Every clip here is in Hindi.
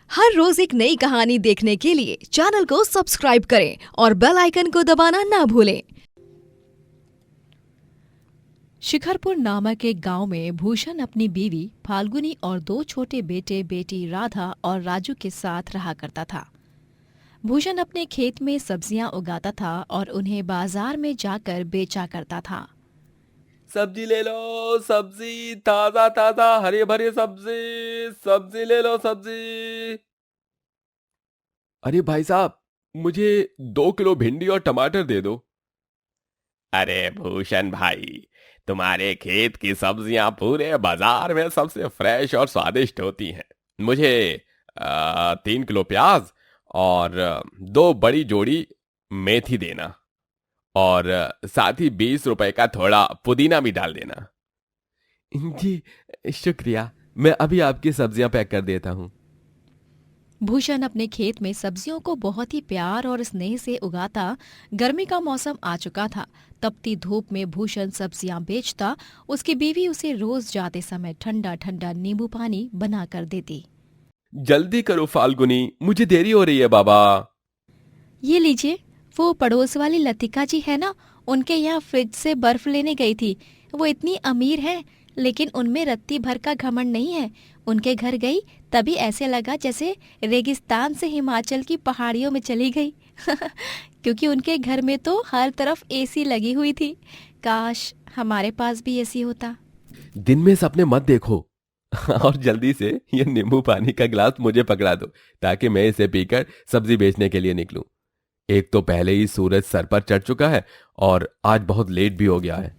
हर रोज एक नई कहानी देखने के लिए चैनल को सब्सक्राइब करें और बेल आइकन को दबाना ना भूलें। शिखरपुर नामक एक गांव में भूषण अपनी बीवी फाल्गुनी और दो छोटे बेटे बेटी राधा और राजू के साथ रहा करता था। भूषण अपने खेत में सब्जियां उगाता था और उन्हें बाजार में जाकर बेचा करता था। सब्जी ले लो, सब्जी ताजा ताजा हरे भरे सब्जी, सब्जी ले लो सब्जी। अरे भाई साहब, मुझे 2 किलो भिंडी और टमाटर दे दो। अरे भूषण भाई, तुम्हारे खेत की सब्जियां पूरे बाजार में सबसे फ्रेश और स्वादिष्ट होती हैं। मुझे 3 किलो प्याज और 2 बड़ी जोड़ी मेथी देना, और साथ ही 20 रुपए का थोड़ा पुदीना भी डाल देना। जी शुक्रिया, मैं अभी आपकी सब्जियां पैक कर देता हूँ। भूषण अपने खेत में सब्जियों को बहुत ही प्यार और स्नेह से उगाता। गर्मी का मौसम आ चुका था। तपती धूप में भूषण सब्जियां बेचता। उसकी बीवी उसे रोज जाते समय ठंडा ठंडा नींबू पानी बना कर देती। जल्दी करो फाल्गुनी, मुझे देरी हो रही है बाबा। ये लीजिए, वो पड़ोस वाली लतिका जी है ना, उनके यहाँ फ्रिज से बर्फ लेने गई थी। वो इतनी अमीर है, लेकिन उनमें रत्ती भर का घमंड नहीं है। उनके घर गई तभी ऐसे लगा जैसे रेगिस्तान से हिमाचल की पहाड़ियों में चली गई। क्योंकि उनके घर में तो हर तरफ एसी लगी हुई थी। काश हमारे पास भी एसी होता। दिन में सपने मत देखो। और जल्दी से ये नींबू पानी का गिलास मुझे पकड़ा दो, ताकि मैं इसे पीकर सब्जी बेचने के लिए निकलूं। एक तो पहले ही सूरज सर पर चढ़ चुका है और आज बहुत लेट भी हो गया है।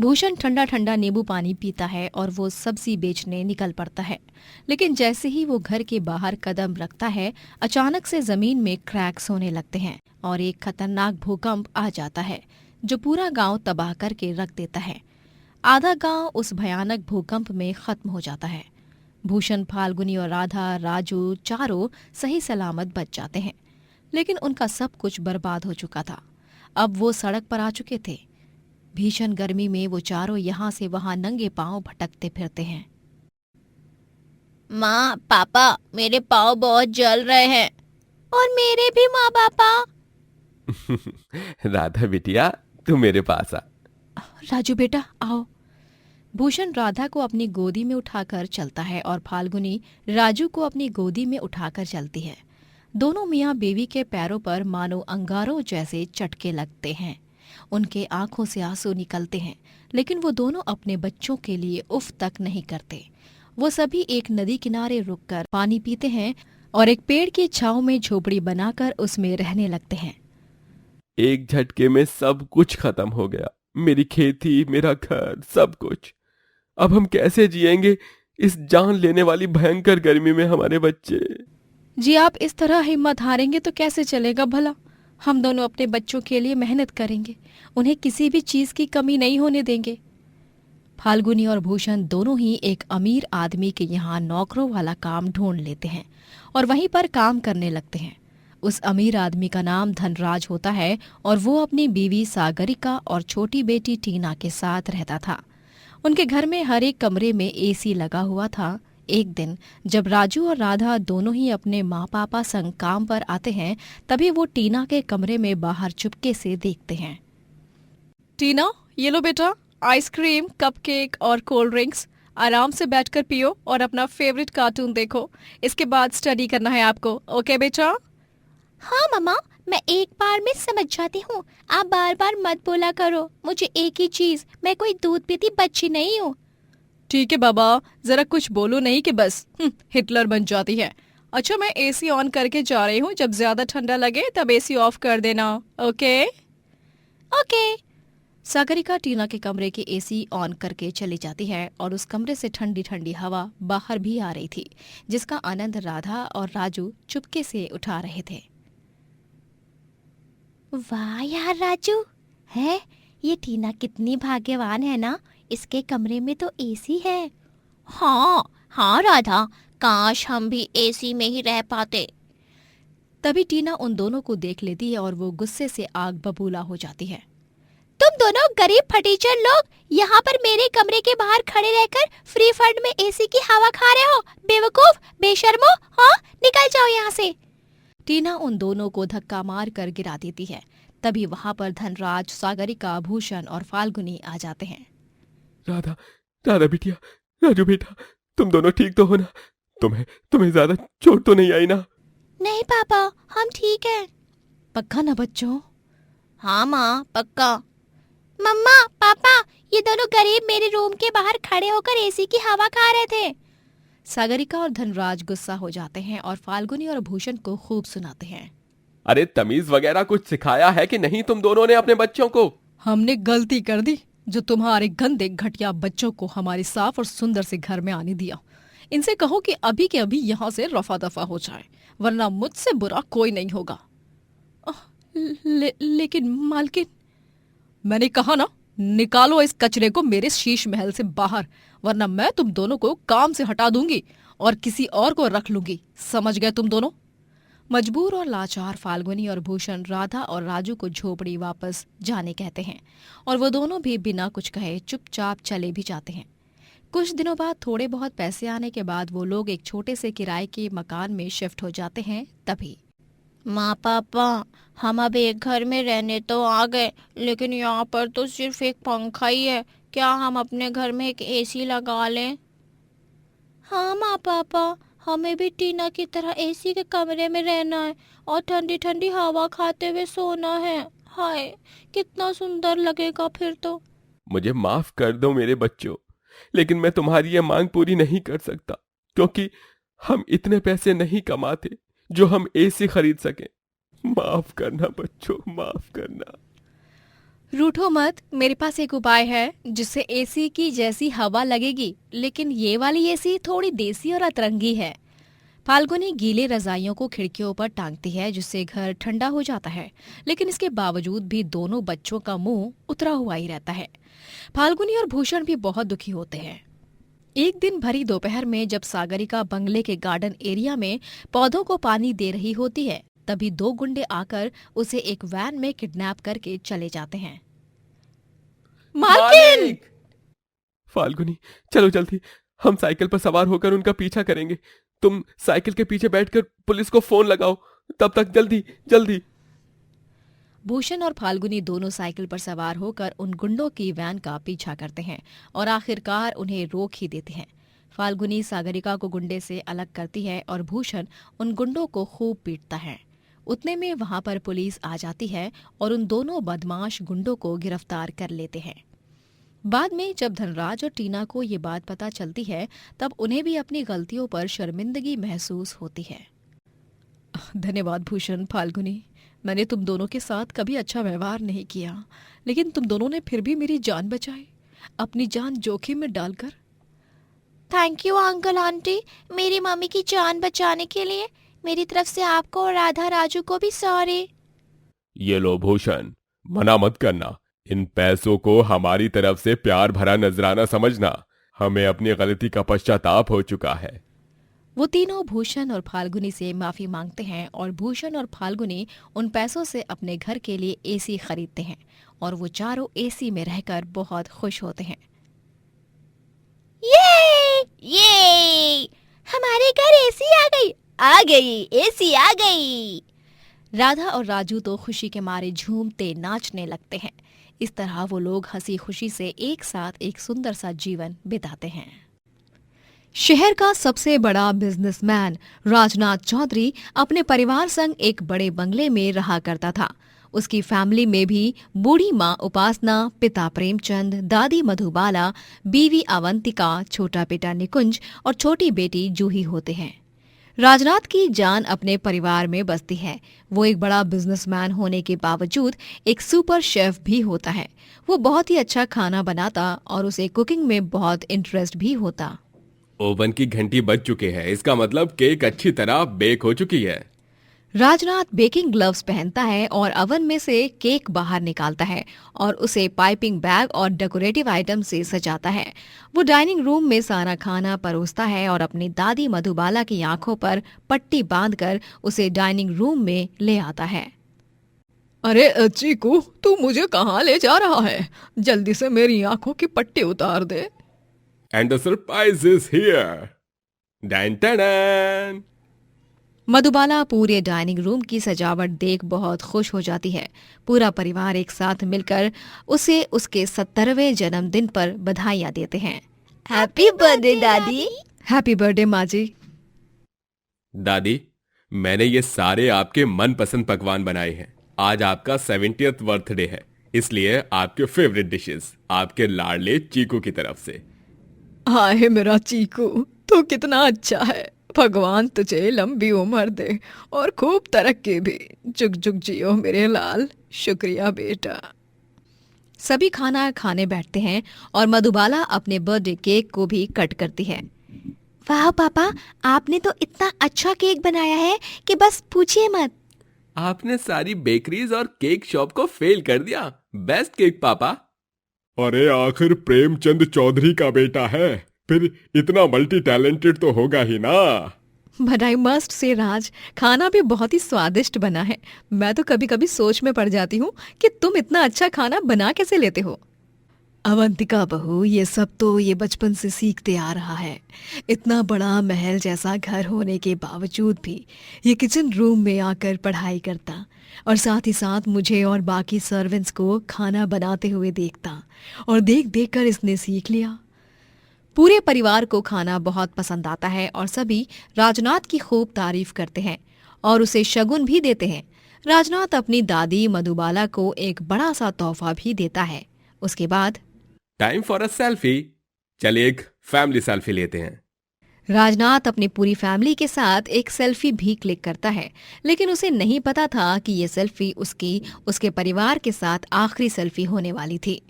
भूषण ठंडा ठंडा नींबू पानी पीता है और वो सब्जी बेचने निकल पड़ता है। लेकिन जैसे ही वो घर के बाहर कदम रखता है, अचानक से जमीन में क्रैक्स होने लगते हैं और एक खतरनाक भूकंप आ जाता है जो पूरा गांव तबाह करके रख देता है। आधा गांव उस भयानक भूकंप में खत्म हो जाता है। भूषण, फाल्गुनी और राधा, राजू चारों सही सलामत बच जाते हैं, लेकिन उनका सब कुछ बर्बाद हो चुका था। अब वो सड़क पर आ चुके थे। भीषण गर्मी में वो चारों यहाँ से वहाँ नंगे पांव भटकते फिरते हैं। माँ, पापा, मेरे पाँव बहुत जल रहे हैं। और मेरे भी माँ पापा। राधा बिटिया, तू मेरे पास आ। राजू बेटा आओ। भूषण राधा को अपनी गोदी में उठाकर चलता है और फाल्गुनी राजू को अपनी गोदी में उठाकर चलती है। दोनों मियाँ बीवी के पैरों पर मानो अंगारों जैसे चटके लगते हैं। उनके आंखों से आंसू निकलते हैं, लेकिन वो दोनों अपने बच्चों के लिए उफ तक नहीं करते। वो सभी एक नदी किनारे रुककर पानी पीते हैं और एक पेड़ की छांव में झोपड़ी बनाकर उसमें रहने लगते हैं। एक झटके में सब कुछ खत्म हो गया। मेरी खेती, मेरा घर, सब कुछ। अब हम कैसे जिएंगे इस जान लेने वाली भयंकर गर्मी में? हमारे बच्चे। जी, आप इस तरह हिम्मत हारेंगे तो कैसे चलेगा भला? हम दोनों अपने बच्चों के लिए मेहनत करेंगे, उन्हें किसी भी चीज की कमी नहीं होने देंगे। फाल्गुनी और भूषण दोनों ही एक अमीर आदमी के यहाँ नौकरों वाला काम ढूंढ लेते हैं और वहीं पर काम करने लगते हैं। उस अमीर आदमी का नाम धनराज होता है और वो अपनी बीवी सागरिका और छोटी बेटी टीना के साथ रहता था। उनके घर में हर एक कमरे में एसी लगा हुआ था। एक दिन जब राजू और राधा दोनों ही अपने माँ पापा संग काम पर आते हैं, तभी वो टीना के कमरे में बाहर चुपके से देखते हैं। टीना, ये लो बेटा, आइसक्रीम, कपकेक और कोल्ड ड्रिंक्स। आराम से बैठकर पियो और अपना फेवरेट कार्टून देखो। इसके बाद स्टडी करना है आपको, ओके बेटा? हाँ मम्मा, मैं एक बार में समझ जाती हूँ। आप बार बार मत बोला करो। मुझे एक ही चीज, मैं कोई दूध पीती बच्ची नहीं हूँ। ठीक है बाबा, जरा कुछ बोलो नहीं कि बस हिटलर बन जाती है। अच्छा, मैं एसी ऑन करके जा रही हूँ। जब ज्यादा ठंडा लगे तब एसी ऑफ कर देना, ओके? ओके। सागरिका टीना के कमरे के एसी ऑन करके चली जाती है और उस कमरे से ठंडी ठंडी हवा बाहर भी आ रही थी, जिसका आनंद राधा और राजू चुपके से उठा रहे थे। वाह यार राजू, है ये टीना कितनी भाग्यवान है ना, इसके कमरे में तो एसी है। हाँ हाँ राधा, काश हम भी एसी में ही रह पाते। तभी टीना उन दोनों को देख लेती है और वो गुस्से से आग बबूला हो जाती है। तुम दोनों गरीब फटीचर लोग यहाँ पर मेरे कमरे के बाहर खड़े रहकर फ्री फंड में एसी की हवा खा रहे हो। बेवकूफ, बेशर्मो। हाँ, निकल जाओ यहाँ से। टीना उन दोनों को धक्का मार कर गिरा देती है। तभी वहां पर धनराज, सागरिका, भूषण और फाल्गुनी आ जाते हैं। राधा, राधा बिटिया, राजू बेटा, तुम दोनों ठीक तो हो ना? तुम्हें ज्यादा चोट तो नहीं आई ना? नहीं पापा, हम ठीक हैं। पक्का ना बच्चों? हाँ माँ, पक्का। मम्मा, पापा, ये दोनों गरीब मेरे रूम के बाहर खड़े होकर एसी की हवा खा रहे थे। सागरिका और धनराज गुस्सा हो जाते हैं और फाल्गुनी और भूषण को खूब सुनाते हैं। अरे तमीज वगैरह कुछ सिखाया है कि नहीं तुम दोनों ने अपने बच्चों को? हमने गलती कर दी जो तुम्हारे गंदे घटिया बच्चों को हमारे साफ और सुंदर से घर में आने दिया। इनसे कहो कि अभी के अभी यहाँ से रफा दफा हो जाए, वरना मुझसे बुरा कोई नहीं होगा। लेकिन मालकिन, मैंने कहा ना, निकालो इस कचरे को मेरे शीश महल से बाहर, वरना मैं तुम दोनों को काम से हटा दूंगी और किसी और को रख लूंगी। समझ गए तुम दोनों? मजबूर और लाचार फाल्गुनी और भूषण राधा और राजू को झोपड़ी वापस जाने कहते हैं और वो दोनों भी बिना कुछ कहे चुपचाप चले भी जाते हैं। कुछ दिनों बाद थोड़े बहुत पैसे आने के बाद वो लोग एक छोटे से किराए के मकान में शिफ्ट हो जाते हैं। तभी माँ पापा, हम अब एक घर में रहने तो आ गए, लेकिन यहाँ पर तो सिर्फ एक पंखा ही है। क्या हम अपने घर में एक एसी लगा लें? हाँ माँ पापा, हमें भी टीना की तरह एसी के कमरे में रहना है और ठंडी ठंडी हवा खाते हुए सोना है। हाय, कितना सुंदर लगेगा फिर तो। मुझे माफ कर दो मेरे बच्चों, लेकिन मैं तुम्हारी ये मांग पूरी नहीं कर सकता, क्योंकि हम इतने पैसे नहीं कमाते जो हम एसी खरीद सकें। माफ करना बच्चों, माफ करना। रूठो मत, मेरे पास एक उपाय है जिससे एसी की जैसी हवा लगेगी, लेकिन ये वाली एसी थोड़ी देसी और अतरंगी है। फाल्गुनी गीले रजाइयों को खिड़कियों पर टांगती है जिससे घर ठंडा हो जाता है, लेकिन इसके बावजूद भी दोनों बच्चों का मुंह उतरा हुआ ही रहता है। फाल्गुनी और भूषण भी बहुत दुखी होते हैं। एक दिन भरी दोपहर में जब सागरिका बंगले के गार्डन एरिया में पौधों को पानी दे रही होती है, तभी दो गुंडे आकर उसे एक वैन में किडनैप करके चले जाते हैं। मालकिन! फाल्गुनी, चलो जल्दी, हम साइकिल पर सवार होकर उनका पीछा करेंगे। तुम साइकिल के पीछे बैठकर पुलिस को फोन लगाओ, तब तक जल्दी जल्दी। भूषण और फाल्गुनी दोनों साइकिल पर सवार होकर उन गुंडों की वैन का पीछा करते हैं और आखिरकार उन्हें रोक ही देते हैं। फाल्गुनी सागरिका को गुंडे से अलग करती है और भूषण उन गुंडों को खूब पीटता है। उतने में वहां पर पुलिस आ जाती है और उन दोनों बदमाश गुंडों को गिरफ्तार कर लेते हैं। बाद में जब धनराज और टीना को ये बात पता चलती है, तब उन्हें भी अपनी गलतियों पर शर्मिंदगी महसूस होती है। धन्यवाद भूषण, फाल्गुनी, मैंने तुम दोनों के साथ कभी अच्छा व्यवहार नहीं किया, लेकिन तुम दोनों ने फिर भी मेरी जान बचाई, अपनी जान जोखिम में डालकर। थैंक यू अंकल आंटी, मेरी मम्मी की जान बचाने के लिए। मेरी तरफ से आपको और राधा राजू को भी सॉरी। ये लो भूषण, मना मत करना। इन पैसों को हमारी तरफ से प्यार भरा नजराना समझना। हमें अपनी गलती का पश्चाताप हो चुका है। वो तीनों भूषण और फाल्गुनी से माफी मांगते हैं और भूषण और फाल्गुनी उन पैसों से अपने घर के लिए एसी खरीदते हैं और वो चारों एसी में रहकर बहुत खुश होते हैं। ये हमारे घर एसी आ गई, एसी आ गई। राधा और राजू तो खुशी के मारे झूमते नाचने लगते हैं। इस तरह वो लोग हंसी खुशी से एक साथ एक सुंदर सा जीवन बिताते हैं। शहर का सबसे बड़ा बिजनेसमैन राजनाथ चौधरी अपने परिवार संग एक बड़े बंगले में रहा करता था। उसकी फैमिली में भी बूढ़ी माँ उपासना, पिता प्रेमचंद, दादी मधुबाला, बीवी अवंतिका, छोटा बेटा निकुंज और छोटी बेटी जूही होते हैं। राजनाथ की जान अपने परिवार में बसती है। वो एक बड़ा बिजनेसमैन होने के बावजूद एक सुपर शेफ भी होता है। वो बहुत ही अच्छा खाना बनाता और उसे कुकिंग में बहुत इंटरेस्ट भी होता। ओवन की घंटी बज चुके हैं, इसका मतलब केक अच्छी तरह बेक हो चुकी है। राजनाथ बेकिंग ग्लव्स पहनता है और अवन में से केक बाहर निकालता है और उसे पाइपिंग बैग और डेकोरेटिव आइटम से सजाता है। वो डाइनिंग रूम में सारा खाना परोसता है और अपनी दादी मधुबाला की आंखों पर पट्टी बांधकर उसे डाइनिंग रूम में ले आता है। अरे चीकू, तू मुझे कहाँ ले जा रहा है? जल्दी से मेरी आंखों की पट्टी उतार दे। And the surprise is here. Dan tan. Madhubala पूरे डाइनिंग रूम की सजावट देख बहुत खुश हो जाती है। पूरा परिवार एक साथ मिलकर उसे उसके 70वें जन्मदिन पर बधाइयाँ देते हैं। हैप्पी बर्थडे दादी। हैप्पी बर्थडे माँ जी। दादी, मैंने ये सारे आपके मनपसंद पकवान बनाए हैं। आज आपका 70th बर्थडे है, इसलिए आपके फेवरेट डिशेस आपके लाडले चीकू की तरफ से। हाय मेरा चीकू, तो कितना अच्छा है। भगवान तुझे लंबी उम्र दे और खूब तरक्की भी। जुग जुग जियो मेरे लाल। शुक्रिया बेटा। सभी खाना खाने बैठते हैं और मधुबाला अपने बर्थडे केक को भी कट करती है। वाह पापा, आपने तो इतना अच्छा केक बनाया है कि बस पूछिए मत। आपने सारी बेकरीज और केक शॉप को फेल कर दिया। बेस्ट केक पापा। अरे आखिर प्रेमचंद चौधरी का बेटा है, फिर इतना मल्टी टैलेंटेड तो होगा ही ना। बट आई मस्ट से राज, खाना भी बहुत ही स्वादिष्ट बना है। मैं तो कभी कभी सोच में पड़ जाती हूँ कि तुम इतना अच्छा खाना बना कैसे लेते हो। अवंतिका बहू, ये सब तो ये बचपन से सीखते आ रहा है। इतना बड़ा महल जैसा घर होने के बावजूद भी ये किचन रूम में आकर पढ़ाई करता और साथ ही साथ मुझे और बाकी सर्वेंट्स को खाना बनाते हुए देखता, और देख देख कर इसने सीख लिया। पूरे परिवार को खाना बहुत पसंद आता है और सभी राजनाथ की खूब तारीफ करते हैं और उसे शगुन भी देते हैं। राजनाथ अपनी दादी मधुबाला को एक बड़ा सा तोहफा भी देता है। उसके बाद टाइम फॉर अ सेल्फी। चलिए एक फैमिली सेल्फी लेते हैं। राजनाथ अपनी पूरी फैमिली के साथ एक सेल्फी भी क्लिक करता है, लेकिन उसे नहीं पता था कि ये सेल्फी उसके परिवार के साथ आखिरी सेल्फी होने वाली थी।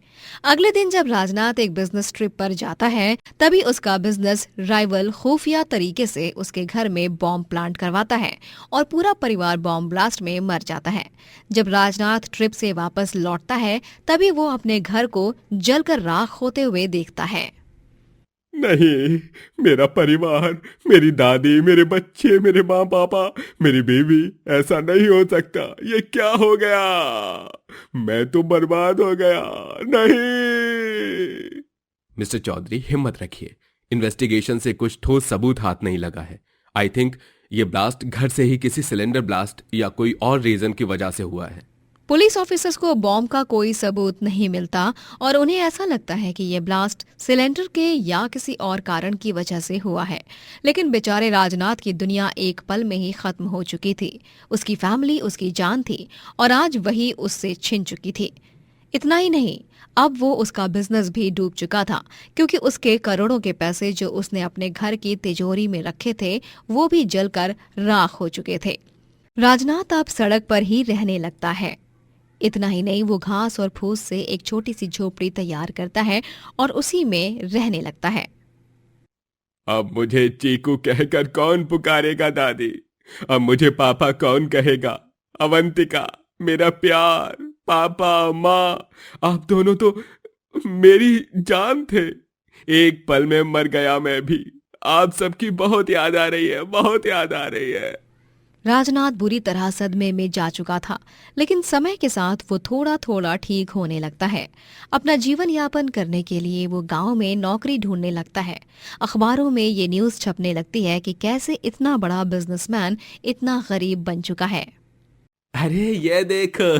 अगले दिन जब राजनाथ एक बिजनेस ट्रिप पर जाता है, तभी उसका बिजनेस राइवल खुफिया तरीके से उसके घर में बॉम्ब प्लांट करवाता है और पूरा परिवार बॉम्ब ब्लास्ट में मर जाता है। जब राजनाथ ट्रिप से वापस लौटता है, तभी वो अपने घर को जलकर राख होते हुए देखता है। नहीं, मेरा परिवार, मेरी दादी, मेरे बच्चे, मेरे माँ पापा, मेरी बीवी, ऐसा नहीं हो सकता। ये क्या हो गया? मैं तो बर्बाद हो गया। नहीं। मिस्टर चौधरी, हिम्मत रखिए। इन्वेस्टिगेशन से कुछ ठोस सबूत हाथ नहीं लगा है। आई थिंक ये ब्लास्ट घर से ही किसी सिलेंडर ब्लास्ट या कोई और रीजन की वजह से हुआ है। पुलिस ऑफिसर्स को बॉम्ब का कोई सबूत नहीं मिलता और उन्हें ऐसा लगता है कि ये ब्लास्ट सिलेंडर के या किसी और कारण की वजह से हुआ है। लेकिन बेचारे राजनाथ की दुनिया एक पल में ही खत्म हो चुकी थी। उसकी फैमिली उसकी जान थी और आज वही उससे छिन चुकी थी। इतना ही नहीं, अब वो उसका बिजनेस भी डूब चुका था, क्योंकि उसके करोड़ों के पैसे जो उसने अपने घर की तिजोरी में रखे थे वो भी जलकर राख हो चुके थे। राजनाथ अब सड़क पर ही रहने लगता है। इतना ही नहीं, वो घास और फूस से एक छोटी सी झोपड़ी तैयार करता है और उसी में रहने लगता है। अब मुझे चीकू कहकर कौन पुकारेगा दादी? अब मुझे पापा कौन कहेगा? अवंतिका, मेरा प्यार, पापा, माँ, आप दोनों तो मेरी जान थे। एक पल में मर गया मैं भी। आप सबकी बहुत याद आ रही है, बहुत याद आ रही है। राजनाथ बुरी तरह सदमे में जा चुका था, लेकिन समय के साथ वो थोड़ा थोड़ा ठीक होने लगता है। अपना जीवन यापन करने के लिए वो गांव में नौकरी ढूंढने लगता है। अखबारों में ये न्यूज़ छपने लगती है कि कैसे इतना बड़ा बिजनेसमैन इतना गरीब बन चुका है। अरे ये देखो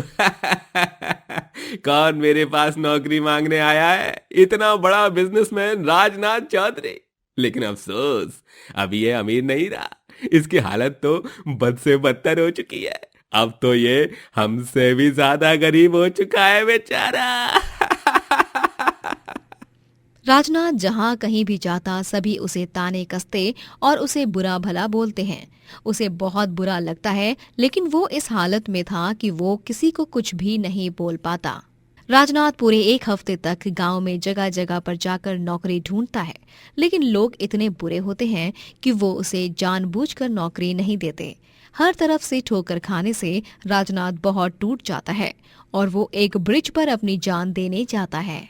कौन मेरे पास नौकरी मांगने आया है? इतना बड़ा बिजनेसमैन राजनाथ चौधरी। लेकिन अफसोस, अब ये अमीर नहीं रहा। इसकी हालत तो बद से बदतर हो चुकी है। अब तो ये हमसे भी ज्यादा गरीब हो चुका है बेचारा। राजनाथ जहां कहीं भी जाता सभी उसे ताने कसते और उसे बुरा भला बोलते हैं। उसे बहुत बुरा लगता है, लेकिन वो इस हालत में था कि वो किसी को कुछ भी नहीं बोल पाता। राजनाथ पूरे एक हफ्ते तक गांव में जगह जगह पर जाकर नौकरी ढूंढता है, लेकिन लोग इतने बुरे होते हैं कि वो उसे जानबूझकर नौकरी नहीं देते। हर तरफ से ठोकर खाने से राजनाथ बहुत टूट जाता है और वो एक ब्रिज पर अपनी जान देने जाता है।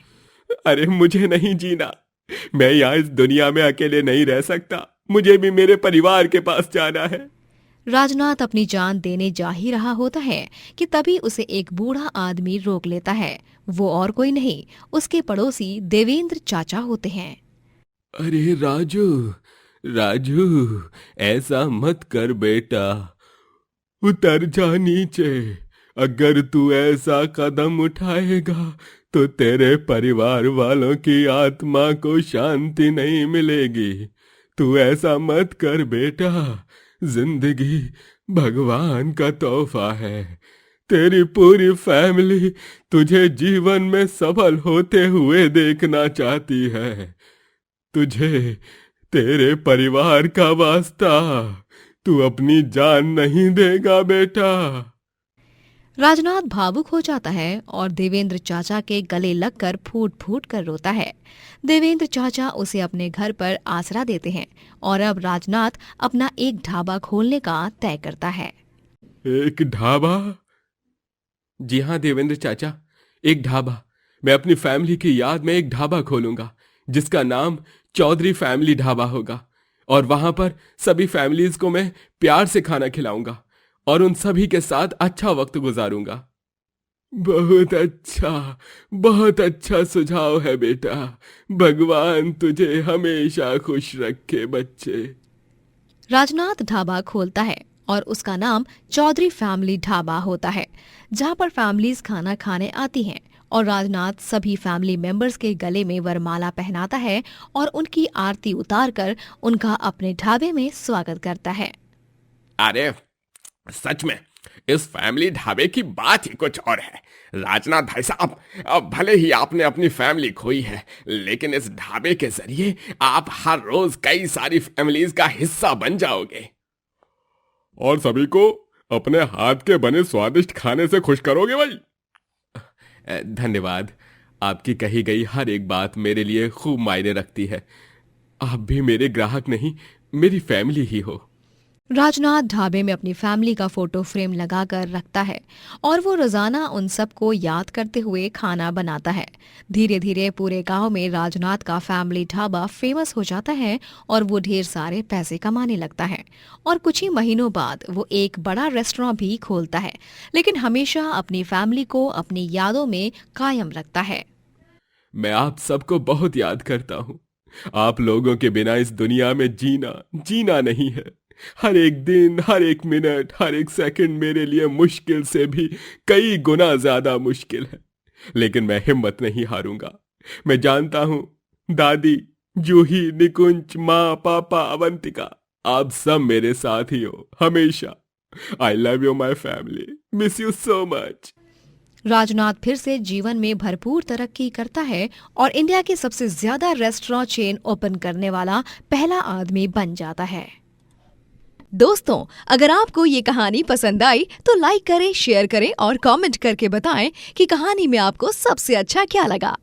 अरे मुझे नहीं जीना। मैं यहाँ इस दुनिया में अकेले नहीं रह सकता। मुझे भी मेरे परिवार के पास जाना है। राजनाथ अपनी जान देने जा ही रहा होता है कि तभी उसे एक बूढ़ा आदमी रोक लेता है। वो और कोई नहीं, उसके पड़ोसी देवेंद्र चाचा होते हैं। अरे राजू, राजू, ऐसा मत कर बेटा, उतर जा नीचे। अगर तू ऐसा कदम उठाएगा तो तेरे परिवार वालों की आत्मा को शांति नहीं मिलेगी। तू ऐसा मत कर बेटा, जिंदगी भगवान का तोहफा है। तेरी पूरी फैमिली तुझे जीवन में सफल होते हुए देखना चाहती है। तुझे तेरे परिवार का वास्ता, तू अपनी जान नहीं देगा बेटा। राजनाथ भावुक हो जाता है और देवेंद्र चाचा के गले लगकर फूट फूट कर रोता है। देवेंद्र चाचा उसे अपने घर पर आसरा देते हैं और अब राजनाथ अपना एक ढाबा खोलने का तय करता है। एक ढाबा? जी हाँ देवेंद्र चाचा, एक ढाबा। मैं अपनी फैमिली की याद में एक ढाबा खोलूंगा जिसका नाम चौधरी फैमिली ढाबा होगा, और वहां पर सभी फैमिलीज को मैं प्यार से खाना खिलाऊंगा और उन सभी के साथ अच्छा वक्त गुजारूंगा। बहुत अच्छा सुझाव है बेटा। भगवान तुझे हमेशा खुश रखे बच्चे। राजनाथ ढाबा खोलता है और उसका नाम चौधरी फैमिली ढाबा होता है, जहां पर फैमिलीज खाना खाने आती हैं और राजनाथ सभी फैमिली मेंबर्स के गले में वरमाला पहनाता है और उनकी आरती उतारकर उनका अपने ढाबे में स्वागत करता है। अरे सच में इस फैमिली ढाबे की बात ही कुछ और है। राजनाथ भाई साहब, अब भले ही आपने अपनी फैमिली खोई है, लेकिन इस ढाबे के जरिए आप हर रोज कई सारी फैमिलीज का हिस्सा बन जाओगे और सभी को अपने हाथ के बने स्वादिष्ट खाने से खुश करोगे भाई। धन्यवाद। आपकी कही गई हर एक बात मेरे लिए खूब मायने रखती है। आप भी मेरे ग्राहक नहीं, मेरी फैमिली ही हो। राजनाथ ढाबे में अपनी फैमिली का फोटो फ्रेम लगाकर रखता है और वो रोजाना उन सबको याद करते हुए खाना बनाता है। धीरे धीरे पूरे गांव में राजनाथ का फैमिली ढाबा फेमस हो जाता है और वो ढेर सारे पैसे कमाने लगता है। और कुछ ही महीनों बाद वो एक बड़ा रेस्टोरेंट भी खोलता है, लेकिन हमेशा अपनी फैमिली को अपनी यादों में कायम रखता है। मैं आप सबको बहुत याद करता हूँ। आप लोगों के बिना इस दुनिया में जीना नहीं है। हर एक दिन, हर एक मिनट, हर एक सेकंड मेरे लिए मुश्किल से भी कई गुना ज्यादा मुश्किल है, लेकिन मैं हिम्मत नहीं हारूंगा। मैं जानता हूं दादी, जूही, निकुंज, माँ, पापा, अवंतिका, आप सब मेरे साथ ही हो हमेशा। I love you my family, miss you so much. Rajnath फिर से जीवन में भरपूर तरक्की करता है और इंडिया के सबसे ज्यादा रेस्टोरेंट चेन ओपन करने वाला पहला आदमी बन जाता है। दोस्तों, अगर आपको ये कहानी पसंद आई तो लाइक करें, शेयर करें और कमेंट करके बताएं कि कहानी में आपको सबसे अच्छा क्या लगा।